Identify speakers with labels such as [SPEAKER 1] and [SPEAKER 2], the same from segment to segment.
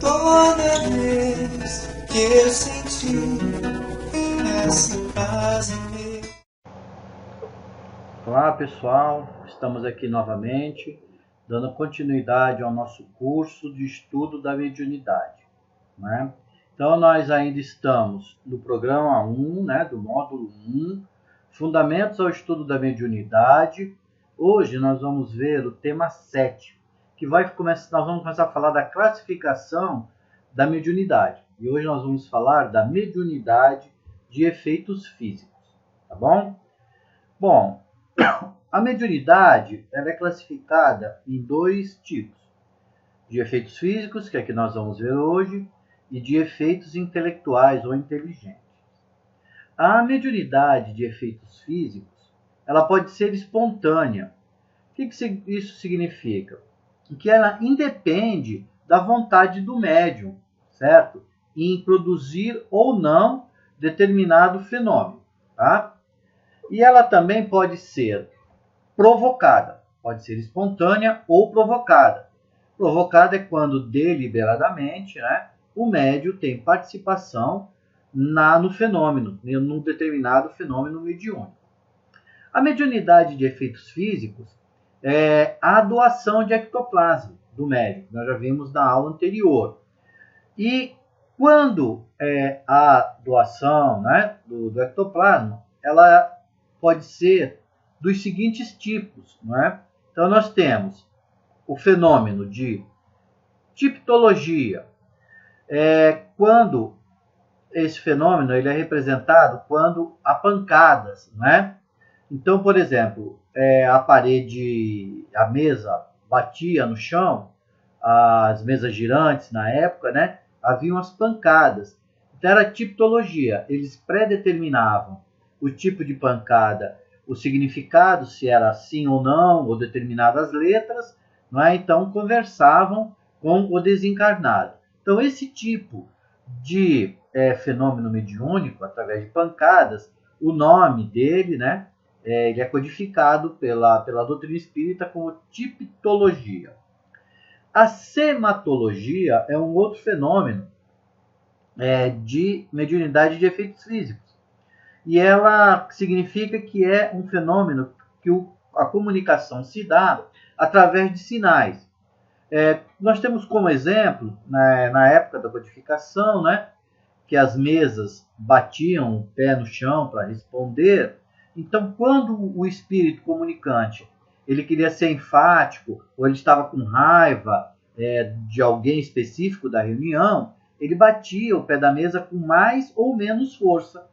[SPEAKER 1] Toda vez que eu senti essa paz em mim.
[SPEAKER 2] Olá pessoal, estamos aqui novamente dando continuidade ao nosso curso de estudo da mediunidade, né? Então nós ainda estamos no programa 1, né, do módulo 1, Fundamentos ao Estudo da Mediunidade. Hoje nós vamos ver o tema 7, que nós vamos começar a falar da classificação da mediunidade. E hoje nós vamos falar da mediunidade de efeitos físicos, tá bom? Bom, a mediunidade ela é classificada em dois tipos, de efeitos físicos, que é que nós vamos ver hoje, e de efeitos intelectuais ou inteligentes. A mediunidade de efeitos físicos, ela pode ser espontânea. O que isso significa? Que ela independe da vontade do médium, certo? Em produzir ou não determinado fenômeno, tá? E ela também pode ser provocada, pode ser espontânea ou provocada. Provocada é quando deliberadamente, né, o médium tem participação no fenômeno, num determinado fenômeno mediúnico. A mediunidade de efeitos físicos é a doação de ectoplasma do médium, nós já vimos na aula anterior. E quando a doação, né, do ectoplasma, ela pode ser dos seguintes tipos, não é? Então nós temos o fenômeno de tipologia, quando esse fenômeno ele é representado quando há pancadas, né? Então, por exemplo, a mesa batia no chão, as mesas girantes na época, né? Haviam as pancadas. Então era tipologia, eles predeterminavam o tipo de pancada, o significado, se era sim ou não, ou determinadas letras, não é? Então conversavam com o desencarnado. Então esse tipo de fenômeno mediúnico, através de pancadas, o nome dele, né, ele é codificado pela doutrina espírita como tipologia. A sematologia é um outro fenômeno de mediunidade de efeitos físicos. E ela significa que é um fenômeno que a comunicação se dá através de sinais. Nós temos como exemplo, na época da codificação, né, que as mesas batiam o pé no chão para responder. Então, quando o espírito comunicante ele queria ser enfático, ou ele estava com raiva de alguém específico da reunião, ele batia o pé da mesa com mais ou menos força.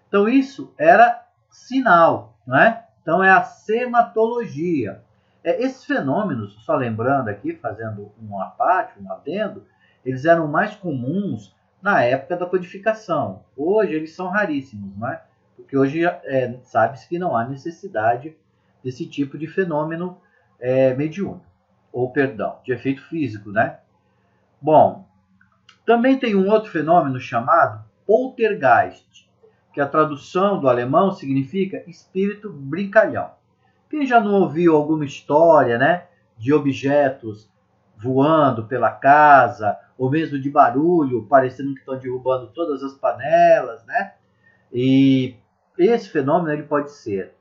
[SPEAKER 2] Então, isso era sinal, não é? Então, é a sematologia. Esses fenômenos, só lembrando aqui, fazendo uma parte, um adendo, eles eram mais comuns na época da codificação. Hoje, eles são raríssimos, não é? Porque hoje sabe-se que não há necessidade desse tipo de fenômeno mediúnico, ou, perdão, de efeito físico, né? Bom, também tem um outro fenômeno chamado poltergeist, que a tradução do alemão significa espírito brincalhão. Quem já não ouviu alguma história, né, de objetos voando pela casa, ou mesmo de barulho, parecendo que estão derrubando todas as panelas, né? E esse fenômeno ele pode ser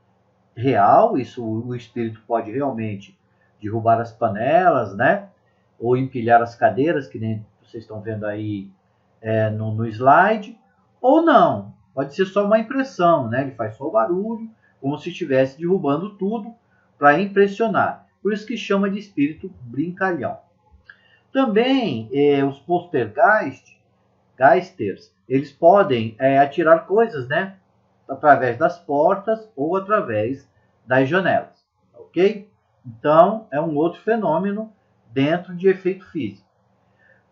[SPEAKER 2] real, isso o espírito pode realmente derrubar as panelas, né? Ou empilhar as cadeiras, que nem vocês estão vendo aí no slide, ou não. Pode ser só uma impressão, né? Ele faz só o barulho, como se estivesse derrubando tudo para impressionar. Por isso que chama de espírito brincalhão. Também os poltergeisters, eles podem atirar coisas, né? Através das portas ou através das janelas, ok? Então, é um outro fenômeno dentro de efeito físico.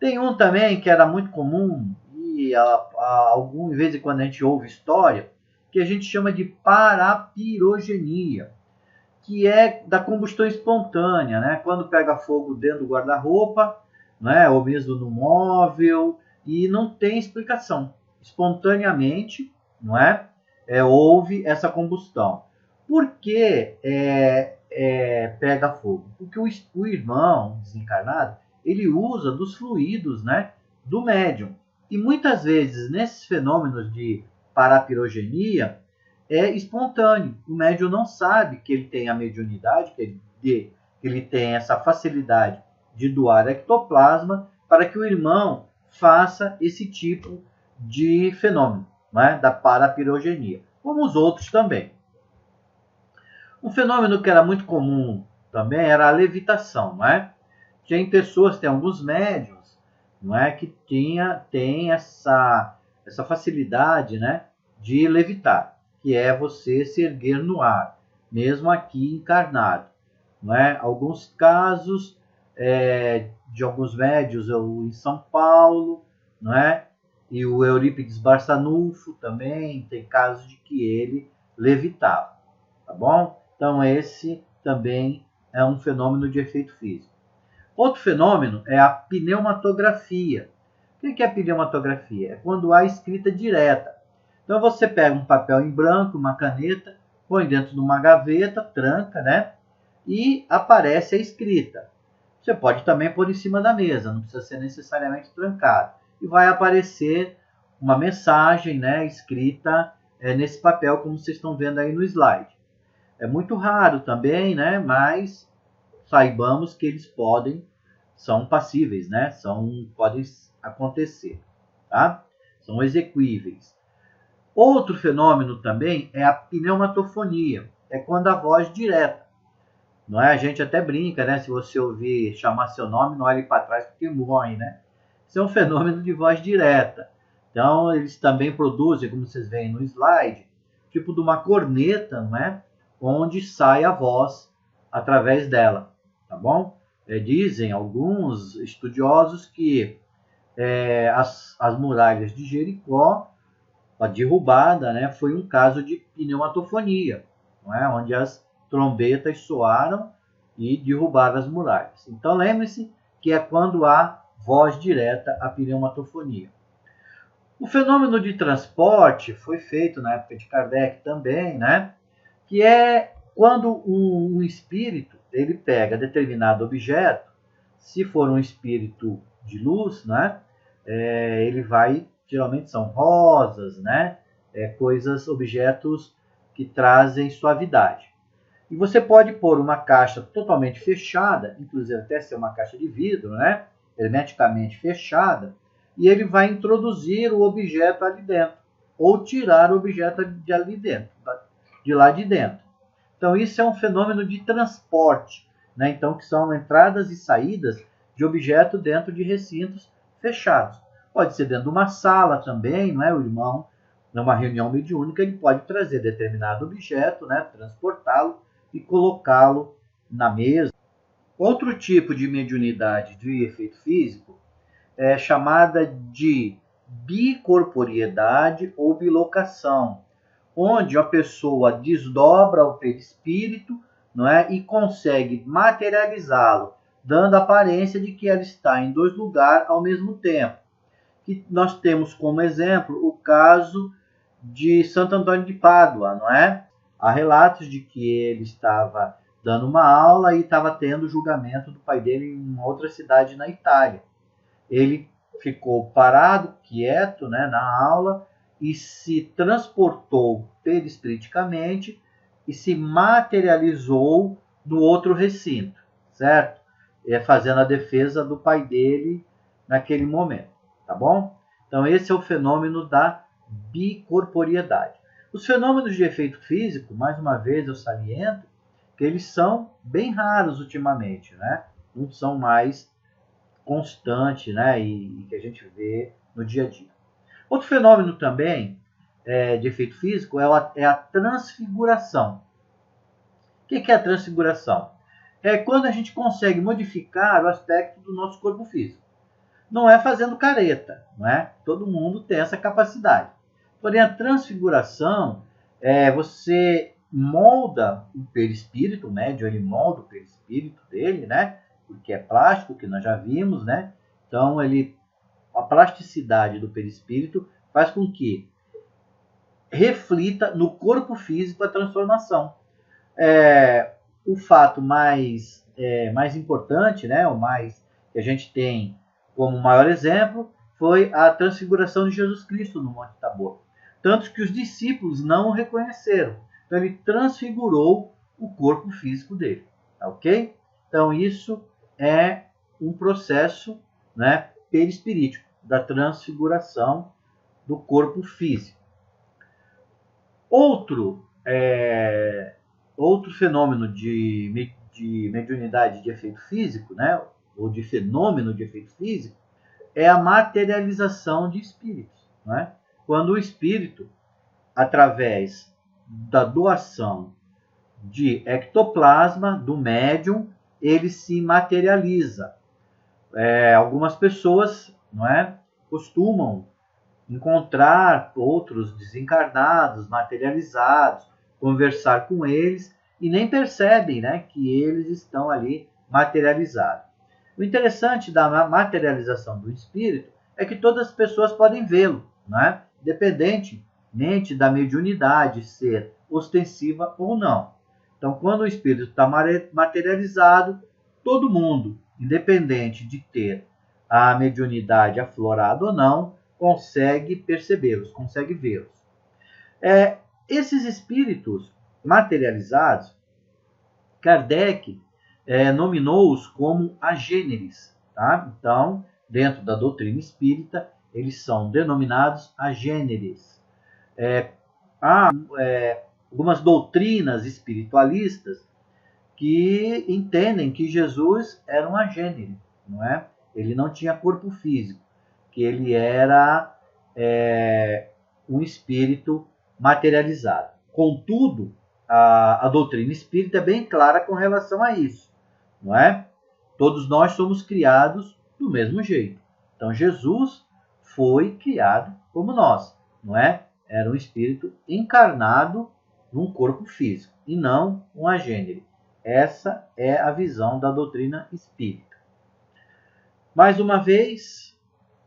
[SPEAKER 2] Tem um também que era muito comum, e de vez em quando a gente ouve história, que a gente chama de parapirogenia, que é da combustão espontânea, né? Quando pega fogo dentro do guarda-roupa, né? Ou mesmo no móvel, e não tem explicação. Espontaneamente, não é? Houve essa combustão. Por que pega fogo? Porque o irmão desencarnado ele usa dos fluidos, né, do médium. E muitas vezes, nesses fenômenos de parapirogenia, é espontâneo. O médium não sabe que ele tem a mediunidade, que ele tem essa facilidade de doar ectoplasma para que o irmão faça esse tipo de fenômeno, né, da parapirogenia, como os outros também. Um fenômeno que era muito comum também era a levitação, não é? Tem pessoas, tem alguns médiuns, não é, que tem essa facilidade, né, de levitar, que é você se erguer no ar, mesmo aqui encarnado, não é? Alguns casos de alguns médiuns em São Paulo, não é? E o Eurípides Barçanufo também tem casos de que ele levitava, tá bom? Então esse também é um fenômeno de efeito físico. Outro fenômeno é a pneumatografia. O que é a pneumatografia? É quando há escrita direta. Então você pega um papel em branco, uma caneta, põe dentro de uma gaveta, tranca, né? E aparece a escrita. Você pode também pôr em cima da mesa, não precisa ser necessariamente trancado. E vai aparecer uma mensagem, né, escrita nesse papel, como vocês estão vendo aí no slide. É muito raro também, né, mas saibamos que eles são passíveis, né, podem acontecer, tá? São exequíveis. Outro fenômeno também é a pneumatofonia, é quando a voz direta. Não é? A gente até brinca, né? Se você ouvir chamar seu nome, não olhe para trás porque morre, né? Isso é um fenômeno de voz direta. Então, eles também produzem, como vocês veem no slide, tipo de uma corneta, não é? Onde sai a voz através dela, tá bom? Dizem alguns estudiosos que as muralhas de Jericó, a derrubada, né, foi um caso de pneumatofonia, não é? Onde as trombetas soaram e derrubaram as muralhas. Então lembre-se que é quando há voz direta, a pneumatofonia. O fenômeno de transporte foi feito na época de Kardec também, né? Que é quando um espírito ele pega determinado objeto, se for um espírito de luz, né? Ele vai, geralmente são rosas, né? Objetos que trazem suavidade. E você pode pôr uma caixa totalmente fechada, inclusive até ser uma caixa de vidro, né? Hermeticamente fechada, e ele vai introduzir o objeto ali dentro, ou tirar o objeto de lá de dentro. Então isso é um fenômeno de transporte, né? Então que são entradas e saídas de objeto dentro de recintos fechados. Pode ser dentro de uma sala também, não é? O irmão, numa reunião mediúnica, ele pode trazer determinado objeto, né? Transportá-lo e colocá-lo na mesa. Outro tipo de mediunidade de efeito físico é chamada de bicorporiedade ou bilocação, onde a pessoa desdobra o perispírito, não é, e consegue materializá-lo, dando a aparência de que ela está em dois lugares ao mesmo tempo. Que nós temos como exemplo o caso de Santo Antônio de Pádua, não é? Há relatos de que ele estava dando uma aula e estava tendo o julgamento do pai dele em uma outra cidade na Itália. Ele ficou parado, quieto, né, na aula e se transportou perispiriticamente e se materializou no outro recinto, certo? Fazendo a defesa do pai dele naquele momento, tá bom? Então esse é o fenômeno da bicorporiedade. Os fenômenos de efeito físico, mais uma vez eu saliento, que eles são bem raros ultimamente, né? Não são mais constantes, né? E que a gente vê no dia a dia. Outro fenômeno também de efeito físico é a transfiguração. O que é a transfiguração? É quando a gente consegue modificar o aspecto do nosso corpo físico. Não é fazendo careta, não é? Todo mundo tem essa capacidade. Porém, a transfiguração você molda o perispírito, o médium ele molda o perispírito dele, né? Porque é plástico, que nós já vimos, né? Então, a plasticidade do perispírito faz com que reflita no corpo físico a transformação. O fato mais importante, né? O mais que a gente tem como maior exemplo foi a transfiguração de Jesus Cristo no Monte Tabor. Tanto que os discípulos não o reconheceram. Então ele transfigurou o corpo físico dele. Ok? Então isso é um processo, né, perispirítico da transfiguração do corpo físico. Outro fenômeno de mediunidade de efeito físico, né, ou de fenômeno de efeito físico, é a materialização de espíritos. Né? Quando o espírito, através da doação de ectoplasma do médium, ele se materializa. Algumas pessoas, não é, costumam encontrar outros desencarnados, materializados, conversar com eles e nem percebem, né, que eles estão ali materializados. O interessante da materialização do espírito é que todas as pessoas podem vê-lo, né, independentemente da mediunidade ser ostensiva ou não. Então, quando o espírito está materializado, todo mundo, independente de ter a mediunidade aflorada ou não, consegue percebê-los, consegue vê-los. Esses espíritos materializados, Kardec nominou-os como agêneres. Tá? Então, dentro da doutrina espírita, eles são denominados agêneres. Há algumas doutrinas espiritualistas que entendem que Jesus era um agênere, não é? Ele não tinha corpo físico, que ele era um espírito materializado. Contudo, a doutrina espírita é bem clara com relação a isso, não é? Todos nós somos criados do mesmo jeito. Então Jesus foi criado como nós, não é? Era um espírito encarnado num corpo físico e não um agênere. Essa é a visão da doutrina espírita. Mais uma vez,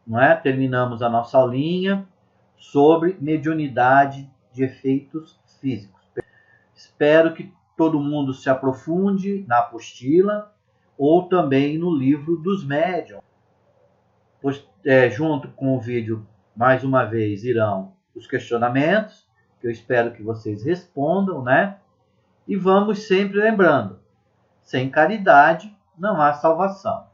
[SPEAKER 2] não é? Terminamos a nossa aulinha sobre mediunidade de efeitos físicos. Espero que todo mundo se aprofunde na apostila ou também no livro dos médiuns. Junto com o vídeo, mais uma vez, irão os questionamentos, que eu espero que vocês respondam, né? E vamos sempre lembrando, sem caridade não há salvação.